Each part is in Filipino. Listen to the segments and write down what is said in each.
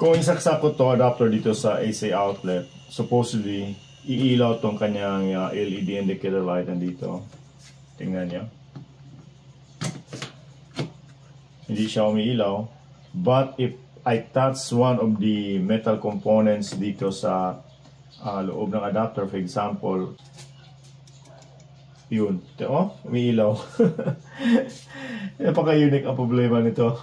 Kung isaksak ko to adapter dito sa AC outlet, supposedly iilaw tong kanyang LED indicator light nandito. Tingnan niyo. Hindi siya umiilaw. But if I touch one of the metal components dito sa loob ng adapter, for example, yun. Oh, umiilaw. Napaka-unique ang problema nito.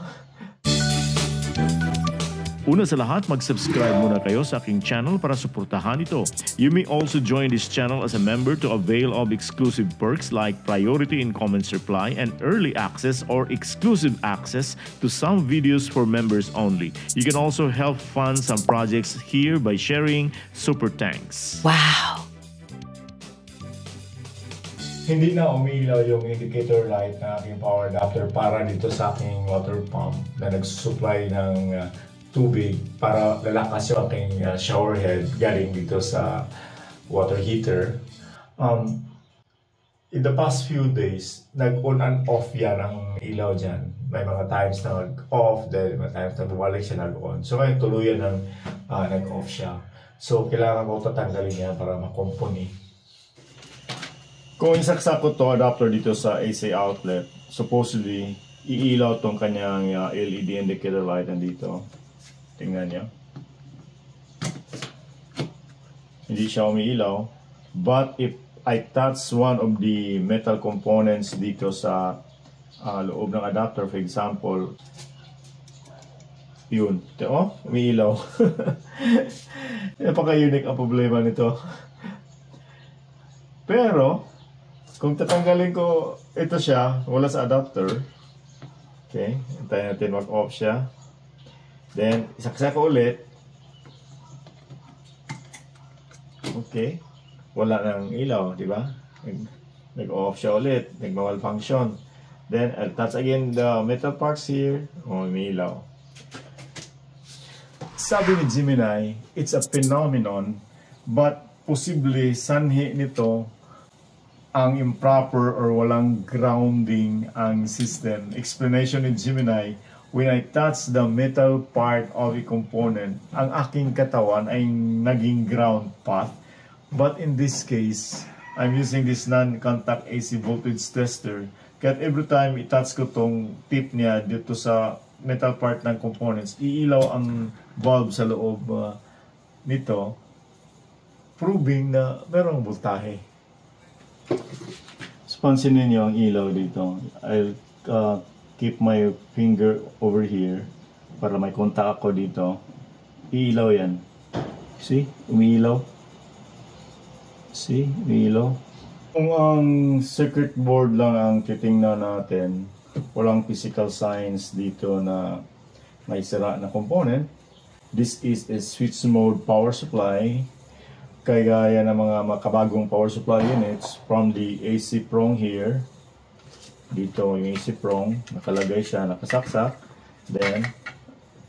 Una sa lahat, mag-subscribe muna kayo sa aking channel para suportahan ito. You may also join this channel as a member to avail of exclusive perks like priority in comments reply and early access or exclusive access to some videos for members only. You can also help fund some projects here by sharing super thanks. Wow! Hindi na umiilaw yung indicator light na aking power adapter para dito sa aking water pump na nagsusupply ng tubig para lalakas yung aking shower head galing dito sa water heater. In the past few days, nag-on and off yan ang ilaw dyan. May mga times na nag-off, then may times na bumalik siya nag-on. So ngayon tuluyan ng nag-off siya. So kailangan ko tatanggalin yan para makomponi. Kung isaksak ko to adapter dito sa AC outlet, supposedly iilaw tong kanyang LED indicator light nandito. Tingnan niyo. Hindi siya umiilaw. But if I touch one of the metal components dito sa loob ng adapter, for example, yun. Oh, umiilaw. Napaka-unique ang problema nito. Pero, kung tatanggalin ko ito siya, wala sa adapter. Okay, hintayin natin mag-off siya. Then, isaksak ko ulit. Okay. Wala nang ilaw, di ba? Nag-off siya ulit. Nag-malfunction. Then, I'll touch again the metal parts here. Oh, may ilaw. Sabi ni Gemini, it's a phenomenon, but possibly sanhi nito ang improper or walang grounding ang system. Explanation ni Gemini, when I touch the metal part of a component, ang aking katawan ay naging ground path. But in this case, I'm using this non-contact AC voltage tester. Kaya every time i-touch ko tong tip niya dito sa metal part ng components, iilaw ang bulb sa loob nito, proving na merong voltahe. So, pansinin niyo ang ilaw dito. I'll keep my finger over here para may contact ako dito. Iilaw yan. See? Umiilaw. See? Umiilaw. Kung ang circuit board lang ang titingnan natin, walang physical signs dito na may sira na component. This is a switch mode power supply. Kagaya ng mga makabagong power supply units from the AC prong here. Dito yung AC prong, nakalagay siya, nakasaksak. Then,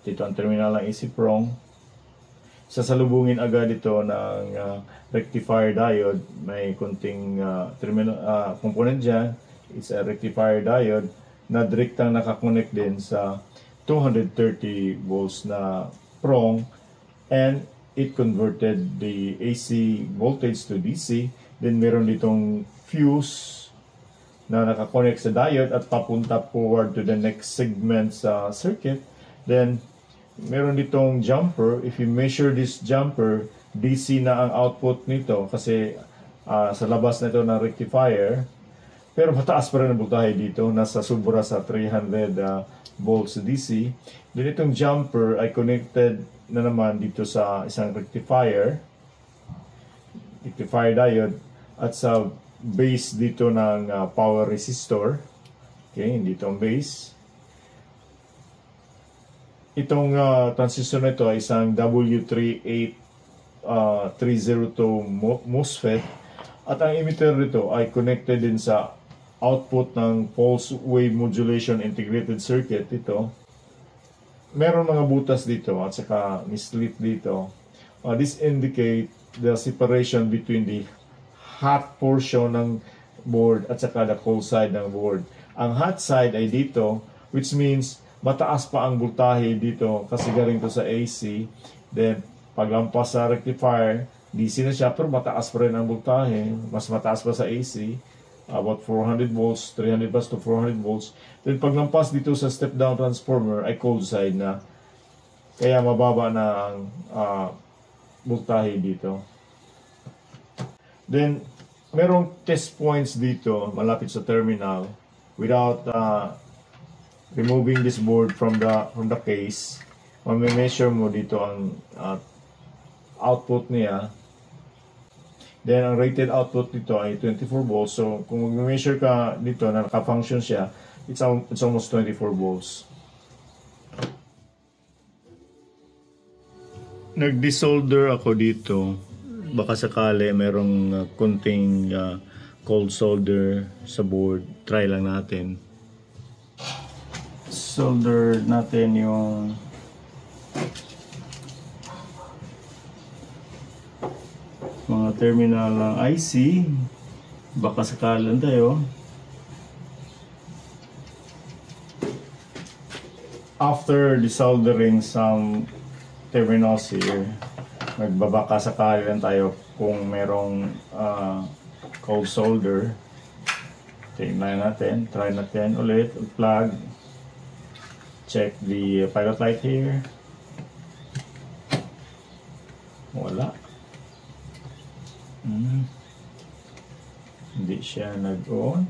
dito ang terminal ng AC prong. Sasalubungin agad ito ng rectifier diode. May kunting component dyan. It's a rectifier diode na direktang nakakonect din sa 230 volts na prong. And it converted the AC voltage to DC. Then meron ditong fuse na nakakonect sa diode at papunta forward to the next segment sa circuit. Then meron ditong jumper. If you measure this jumper, DC na ang output nito kasi sa labas na ito ng rectifier. Pero mataas pa rin ang voltahe dito. Nasa sobra sa 300 volts DC. Then itong jumper ay connected na naman dito sa isang rectifier diode at sa base dito ng power resistor. Okay, dito ang base. Itong transistor na ito ay isang W38302 MOSFET at ang emitter nito ay connected din sa output ng pulse wave modulation integrated circuit. Ito meron mga butas dito at saka mislit dito. This indicate the separation between the hot portion ng board at saka the cold side ng board. Ang hot side ay dito, which means mataas pa ang voltahe dito kasi galing to sa AC. Then paglampas sa rectifier, DC na siya pero mataas pa rin ang voltahe, mas mataas pa sa AC, about 400 volts, 300 plus to 400 volts. Then paglampas dito sa step down transformer ay cold side na, kaya mababa na ang voltahe dito. Then merong test points dito malapit sa terminal. Without removing this board from the case, ma-measure mo dito ang output niya. Then ang rated output dito ay 24 volts. So kung mag-measure ka dito na naka-function siya, it's almost 24 volts. Nag-desolder ako dito. Baka sakali merong kunting cold solder sa board. Try lang natin. Solder natin yung mga terminal ng IC. Baka sakalan tayo. After desoldering some terminals here, magbabaka sakali lang tayo kung merong cold solder. Tingnan natin, try natin ulit, plug, check the pilot light here. Wala. Hindi siya nag-on.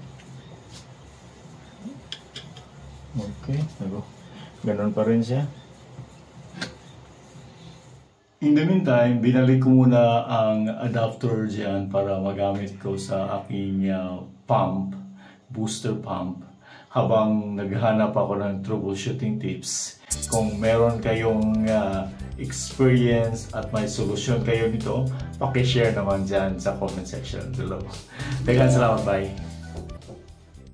Okay, ganun pa rin siya. In the meantime, binalik ko muna ang adapter dyan para magamit ko sa aking pump, booster pump, habang naghahanap ako ng troubleshooting tips. Kung meron kayong experience at may solusyon kayo nito, pakishare naman dyan sa comment section below. Daghang salamat, bye!